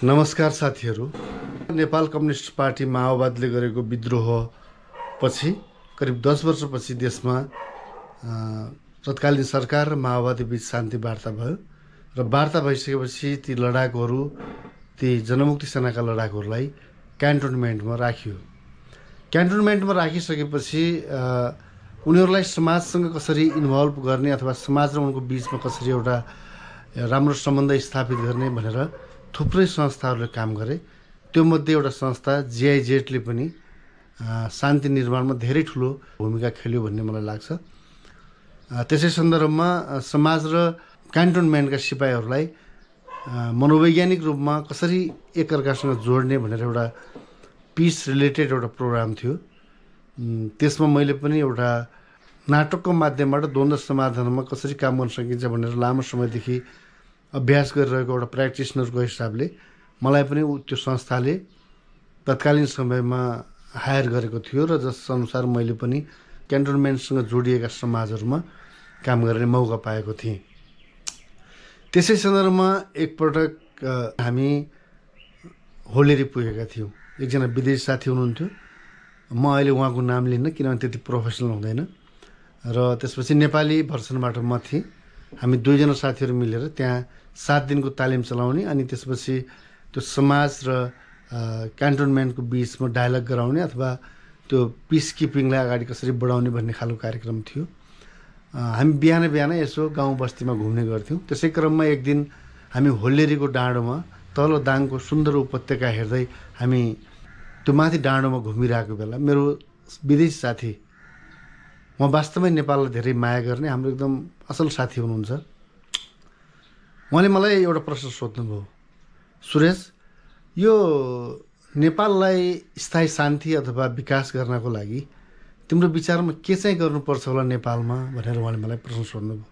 नमस्कार साथीहरू। Nepal communist party माओवादीले गरेको विद्रोह पछि करिब 10 वर्षपछि देशमा तत्कालीन सरकार र माओवादी बीच शान्ति वार्ता भयो र वार्ता भइसकेपछि ती लडाकुहरू, ती जनमुक्ति सेनाका लडाकुहरूलाई क्यान्टोनमेन्टमा राखियो। क्यान्टोनमेन्टमा राखिसकेपछि उनीहरूलाई समाजसँग कसरी इन्भल्भ गर्ने अथवा समाज र उनको बीचमा कसरी एउटा राम्रो सम्बन्ध स्थापित गर्ने भनेर थुप्रै संस्थाहरूले काम गरे। त्यो मध्ये एउटा संस्था GIZ ले पनि शान्ति निर्माणमा धेरै ठुलो भूमिका खेल्यो भन्ने मलाई लाग्छ। त्यसै सन्दर्भमा समाज र क्यान्टोनमेन्टका सिपाहीहरूलाई मनोवैज्ञानिक रूपमा कसरी एकअर्कासँग जोड्ने भनेर एउटा पिस रिलेटेड एउटा प्रोग्राम थियो। त्यसमा मैले पनि एउटा नाटकको माध्यमबाट द्वन्द्व समाधानमा कसरी काम गर्न सकिन्छ भनेर लामो समयदेखि अभ्यास गरिरहेको एउटा प्र्याक्टिसनरको हिसाबले मलाई पनि त्यो संस्थाले तत्कालीन समयमा हायर गरेको थियो र जसअनुसार मैले पनि क्यान्टोनमेन्टसँग जोडिएका समाजहरूमा काम गर्ने मौका पाएको थिएँ। त्यसै सन्दर्भमा एकपटक हामी होलेरी पुगेका थियौँ। एकजना विदेशी साथी हुनुहुन्थ्यो, म अहिले उहाँको नाम लिन्न किनभने त्यति प्रोफेसनल हुँदैन, र त्यसपछि नेपाली भर्सनबाट म थिएँ। हामी दुईजना साथीहरू मिलेर त्यहाँ 7 दिनको तालिम चलाउने अनि त्यसपछि त्यो समाज र क्यान्टोनमेन्टको बिचमा डायलग गराउने अथवा त्यो पिस किपिङलाई अगाडि कसरी बढाउने भन्ने खालको कार्यक्रम थियो। हामी बिहान बिहान यसो गाउँ बस्तीमा घुम्ने गर्थ्यौँ। त्यसै क्रममा एक दिन हामी होल्लेरीको डाँडोमा तल दाङको सुन्दर उपत्यका हेर्दै हामी त्यो माथि डाँडोमा घुमिरहेको बेला मेरो विदेशी साथी, म वास्तवमै नेपाललाई धेरै माया गर्ने हाम्रो एकदम असल साथी हुनुहुन्छ, उहाँले मलाई एउटा प्रश्न सोध्नुभयो, सुरेश, यो नेपाललाई स्थायी शान्ति अथवा विकास गर्नको लागि तिम्रो विचारमा के चाहिँ गर्नुपर्छ होला नेपालमा भनेर उहाँले मलाई प्रश्न सोध्नुभयो।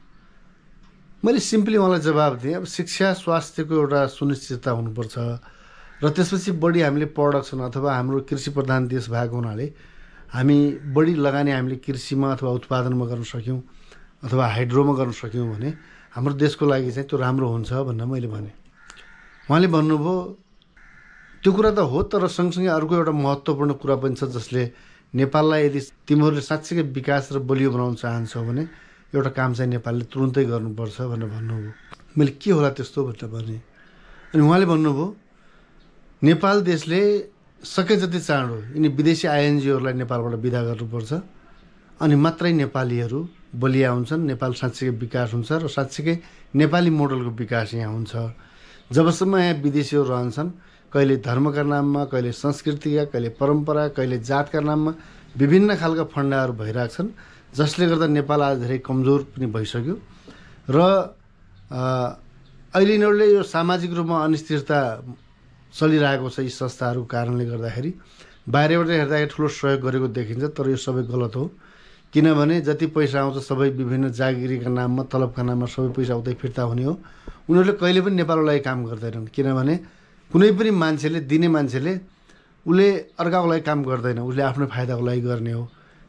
मैले सिम्पली उहाँलाई जवाब दिएँ, अब शिक्षा स्वास्थ्यको एउटा सुनिश्चितता हुनुपर्छ र त्यसपछि बढी हामीले प्रोडक्सन अथवा हाम्रो कृषि प्रधान देश भएको हुनाले हामी बढी लगानी हामीले कृषिमा अथवा उत्पादनमा गर्न सक्यौँ अथवा हाइड्रोमा गर्न सक्यौँ भने हाम्रो देशको लागि चाहिँ त्यो राम्रो हुन्छ भनेर मैले भने। उहाँले भन्नुभयो, त्यो कुरा त हो, तर सँगसँगै अर्को एउटा महत्त्वपूर्ण कुरा पनि छ जसले नेपाललाई यदि तिमीहरूले साँच्चै विकास र बलियो बनाउन चाहन्छौ भने एउटा काम चाहिँ नेपालले तुरुन्तै गर्नुपर्छ भनेर भन्नुभयो। मैले के होला त्यस्तो भनेर भने। अनि उहाँले भन्नुभयो, नेपाल देशले सके जति चाँडो यिनी विदेशी INGOहरूलाई नेपालबाट विदा गर्नुपर्छ, अनि मात्रै नेपालीहरू बलिया हुन्छन्, नेपाल साँच्चीकै विकास हुन्छ र साँच्चीकै नेपाली मोडलको विकास यहाँ हुन्छ। जबसम्म यहाँ विदेशीहरू रहन्छन्, कहिले धर्मका नाममा, कहिले संस्कृतिका, कहिले परम्परा, कहिले जातका नाममा विभिन्न खालका फन्डाहरू भइरहेछन्, जसले गर्दा नेपाल आज धेरै कमजोर पनि भइसक्यो र अहिले यिनीहरूले यो सामाजिक रूपमा अनिश्चितता चलिरहेको छ। यी संस्थाहरूको कारणले गर्दाखेरि बाहिरबाट हेर्दाखेरि ठुलो सहयोग गरेको देखिन्छ, तर यो सबै गलत हो। किनभने जति पैसा आउँछ सबै विभिन्न जागिरीका नाममा, तलबका नाममा सबै पैसा उतै फिर्ता हुने हो। उनीहरूले कहिले पनि नेपालको लागि काम गर्दैनन्, किनभने कुनै पनि मान्छेले, दिने मान्छेले उसले अर्काको लागि काम गर्दैन, उसले आफ्नो फाइदाको लागि गर्ने हो।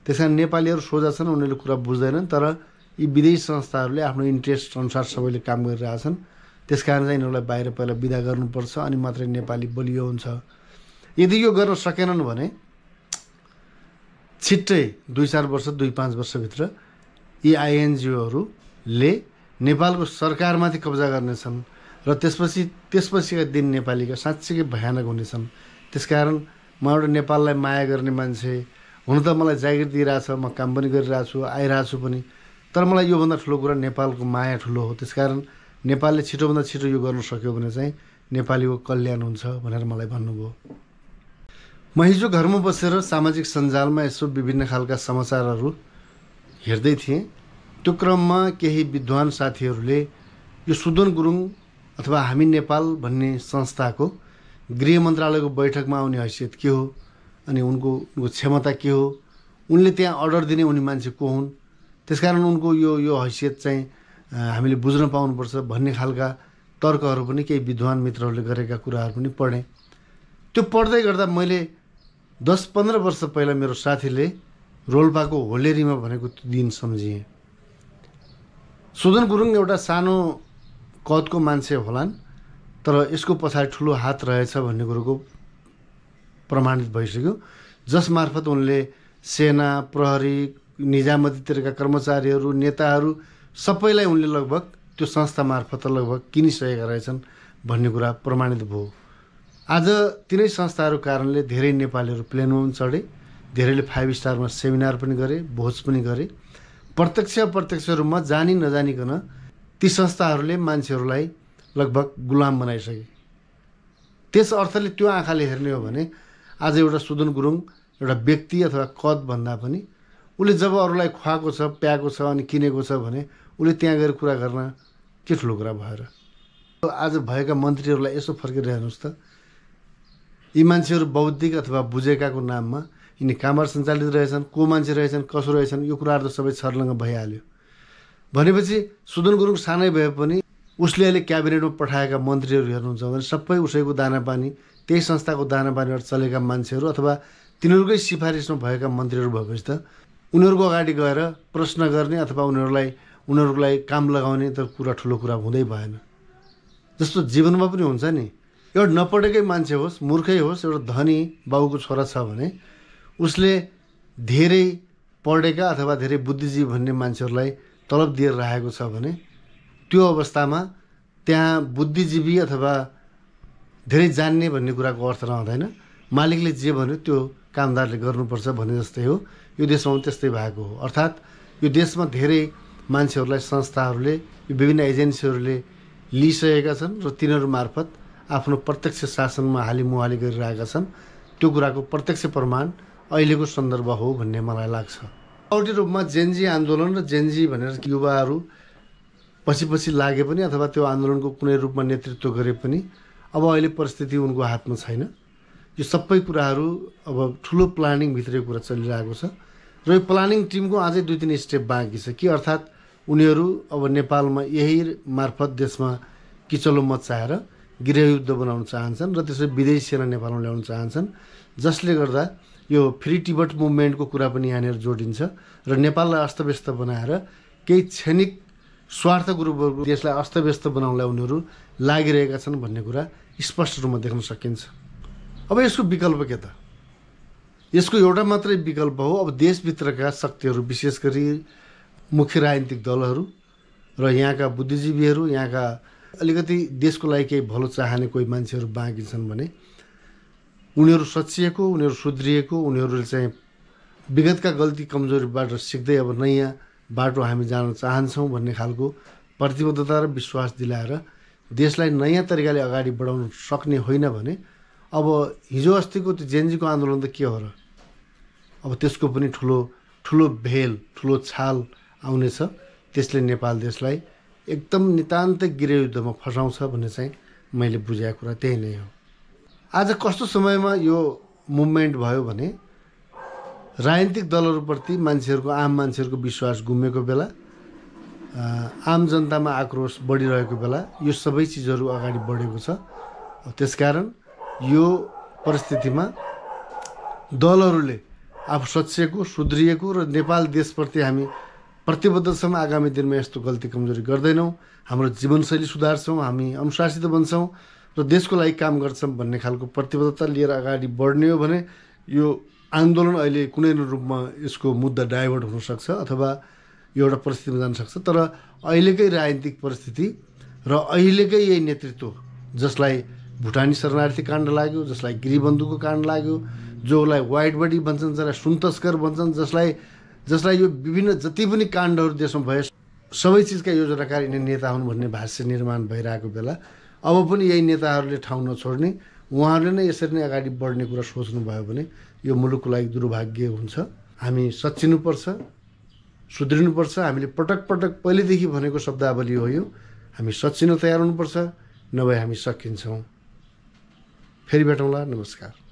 त्यस कारण नेपालीहरू सोझा छन्, उनीहरूले कुरा बुझ्दैनन्, तर यी विदेशी संस्थाहरूले आफ्नो इन्ट्रेस्ट अनुसार सबैले काम गरिरहेछन्। त्यस कारण चाहिँ यिनीहरूलाई बाहिर पहिला विदा गर्नुपर्छ, अनि मात्रै नेपाली बलियो हुन्छ। यदि यो गर्न सकेनन् भने छिट्टै 2-4 वर्ष, 2-5 वर्षभित्र यी INGOहरूले नेपालको सरकारमाथि कब्जा गर्नेछन् र त्यसपछिका दिन नेपालीका साँच्चीकै भयानक हुनेछन्। त्यसकारण म एउटा नेपाललाई माया गर्ने मान्छे, हुन त मलाई जागिर दिइरहेछ, म काम पनि गरिरहेको छु, आइरहेको छु पनि, तर मलाई योभन्दा ठुलो कुरा नेपालको माया ठुलो हो। त्यसकारण नेपालले छिटोभन्दा छिटो यो गर्न सक्यो भने चाहिँ नेपालीको कल्याण हुन्छ भनेर मलाई भन्नुभयो। म हिजो घरमा बसेर सामाजिक सञ्जालमा यसो विभिन्न खालका समाचारहरू हेर्दै थिएँ। त्यो क्रममा केही विद्वान साथीहरूले यो सुदन गुरुङ अथवा हामी नेपाल भन्ने संस्थाको गृह मन्त्रालयको बैठकमा आउने हैसियत के हो, अनि उनको क्षमता के हो, उनले त्यहाँ अर्डर दिने उनी मान्छे को हुन्, त्यसकारण उनको यो हैसियत चाहिँ हामीले बुझ्न पाउनुपर्छ भन्ने खालका तर्कहरू पनि केही विद्वान मित्रहरूले गरेका कुराहरू पनि पढेँ। त्यो पढ्दै गर्दा मैले 10-15 वर्ष पहिला मेरो साथीले रोल्पाको होलेरीमा भनेको त्यो दिन सम्झिएँ। सुदन गुरुङ एउटा सानो कदको मान्छे होलान्, तर यसको पछाडि ठुलो हात रहेछ भन्ने कुरोको प्रमाणित भइसक्यो, जसमार्फत उनले सेना, प्रहरी, निजामतीतिरका कर्मचारीहरू, नेताहरू सबैलाई उनले लगभग त्यो संस्था मार्फत लगभग किनिसकेका रहेछन् भन्ने कुरा प्रमाणित भयो। आज तिनै संस्थाहरू कारणले धेरै नेपालीहरू प्लेनमा पनि चढे, धेरैले 5 स्टारमा सेमिनार पनि गरे, भोज पनि गरे। प्रत्यक्ष अप्रत्यक्ष रूपमा जानी नजानिकन ती संस्थाहरूले मान्छेहरूलाई लगभग गुलाम बनाइसके। त्यस अर्थले त्यो आँखाले हेर्ने हो भने आज एउटा सुदन गुरुङ एउटा व्यक्ति अथवा कद भन्दा पनि उसले जब अरूलाई खुवाएको छ, प्याएको छ अनि किनेको छ भने उसले त्यहाँ गएर कुरा गर्न के ठुलो कुरा भएर। आज भएका मन्त्रीहरूलाई यसो फर्केर हेर्नुहोस् त, यी मान्छेहरू बौद्धिक अथवा बुझेकाको नाममा यिनी कामर सञ्चालित रहेछन्, को मान्छे रहेछन्, कसो रहेछन्, यो कुराहरू त सबै छर्लङ्ग भइहाल्यो। भनेपछि सुदन गुरुङ सानै भए पनि उसले अहिले क्याबिनेटमा पठाएका मन्त्रीहरू हेर्नुहुन्छ भने सबै उसैको दानापानी, त्यही संस्थाको दानापानीबाट चलेका मान्छेहरू अथवा तिनीहरूकै सिफारिसमा भएका मन्त्रीहरू भएपछि त उनीहरूको अगाडि गएर प्रश्न गर्ने अथवा उनीहरूलाई काम लगाउने त कुरा ठुलो कुरा हुँदै भएन। जस्तो जीवनमा पनि हुन्छ नि, एउटा नपढेकै मान्छे होस्, मूर्खै होस्, एउटा धनी बाबुको छोरा छ भने उसले धेरै पढेका अथवा धेरै बुद्धिजीवी भन्ने मान्छेहरूलाई तलब दिएर राखेको छ भने त्यो अवस्थामा त्यहाँ बुद्धिजीवी अथवा धेरै जान्ने भन्ने कुराको अर्थ रहँदैन। मालिकले जे भन्यो त्यो कामदारले गर्नुपर्छ भन्ने जस्तै हो। यो देशमा पनि त्यस्तै भएको हो। अर्थात् यो देशमा धेरै मान्छेहरूलाई संस्थाहरूले, यो विभिन्न एजेन्सीहरूले लिइसकेका छन् र तिनीहरू मार्फत आफ्नो प्रत्यक्ष शासनमा हालिमुहाली गरिरहेका छन्। त्यो कुराको प्रत्यक्ष प्रमाण अहिलेको सन्दर्भ हो भन्ने मलाई लाग्छ। औटी रूपमा जेनजी आन्दोलन र जेनजी भनेर युवाहरू पछि लागे पनि अथवा त्यो आन्दोलनको कुनै रूपमा नेतृत्व गरे पनि अब अहिले परिस्थिति उनको हातमा छैन। यो सबै कुराहरू अब ठुलो प्लानिङभित्रै कुरा चलिरहेको छ र यो प्लानिङ टिमको अझै 2-3 स्टेप बाँकी छ कि अर्थात् उनीहरू अब नेपालमा यही मार्फत देशमा किचलो मचाएर गृहयुद्ध बनाउन चाहन्छन् र त्यसरी विदेशी सेना नेपालमा ल्याउन चाहन्छन्, जसले गर्दा यो फ्री टिबट मुभमेन्टको कुरा पनि यहाँनिर जोडिन्छ र नेपाललाई अस्तव्यस्त बनाएर केही क्षणिक स्वार्थ ग्रुपहरू देशलाई अस्तव्यस्त बनाउनलाई उनीहरू लागिरहेका छन् भन्ने कुरा स्पष्ट रूपमा देख्न सकिन्छ। अब यसको विकल्प के त? यसको एउटा मात्रै विकल्प हो, अब देशभित्रका शक्तिहरू, विशेष गरी मुख्य राजनीतिक दलहरू र यहाँका बुद्धिजीवीहरू, यहाँका अलिकति देशको लागि केही भलो चाहने कोही मान्छेहरू बाँकी छन् भने उनीहरू सचिएको, उनीहरू सुध्रिएको, उनीहरूले चाहिँ विगतका गल्ती कमजोरीबाट सिक्दै अब नयाँ बाटो हामी जान चाहन्छौँ भन्ने खालको प्रतिबद्धता र विश्वास दिलाएर देशलाई नयाँ तरिकाले अगाडि बढाउन सक्ने होइन भने अब हिजो अस्तिको त्यो जेनजीको आन्दोलन त के हो र? अब त्यसको पनि ठुलो भेल, ठुलो छाल आउनेछ। त्यसले नेपाल देशलाई एकदम नितान्तै गृहयुद्धमा फसाउँछ भन्ने चाहिँ मैले बुझेको कुरा त्यही नै हो। आज कस्तो समयमा यो मुभमेन्ट भयो भने राजनीतिक दलहरूप्रति आम मान्छेहरूको विश्वास गुमेको बेला, आम जनतामा आक्रोश बढिरहेको बेला यो सबै चिजहरू अगाडि बढेको छ। त्यसकारण यो परिस्थितिमा दलहरूले आफू सचिएको, सुध्रिएको र नेपाल देशप्रति हामी प्रतिबद्ध छौँ, आगामी दिनमा यस्तो गल्ती कमजोरी गर्दैनौँ, हाम्रो जीवनशैली सुधार्छौँ, हामी अनुशासित बन्छौँ र देशको लागि काम गर्छौँ भन्ने खालको प्रतिबद्धता लिएर अगाडि बढ्ने हो भने यो आन्दोलन अहिले कुनै न रूपमा यसको मुद्दा डाइभर्ट हुनसक्छ अथवा यो एउटा परिस्थितिमा जान सक्छ। तर अहिलेकै राजनीतिक परिस्थिति र अहिलेकै यही नेतृत्व, जसलाई भुटानी शरणार्थी काण्ड लाग्यो, जसलाई गिरीबन्धुको काण्ड लाग्यो, जसलाई वाइट बडी भन्छन्, जसलाई सुन तस्कर भन्छन्, जसलाई यो विभिन्न जति पनि काण्डहरू देशमा भए सबै चिजका योजनाकार यिनी नेता हुन् भन्ने भाष्य निर्माण भइरहेको बेला अब पनि यही नेताहरूले ठाउँ नछोड्ने, उहाँहरूले नै यसरी नै अगाडि बढ्ने कुरा सोच्नुभयो भने यो मुलुकको लागि दुर्भाग्य हुन्छ। हामी सच्चिनुपर्छ, सुध्रिनुपर्छ। हामीले पटक पहिलेदेखि भनेको शब्दावली हो यो। हामी सच्चिन तयार हुनुपर्छ, नभए हामी सकिन्छौँ। फेरि भेटौँला। नमस्कार।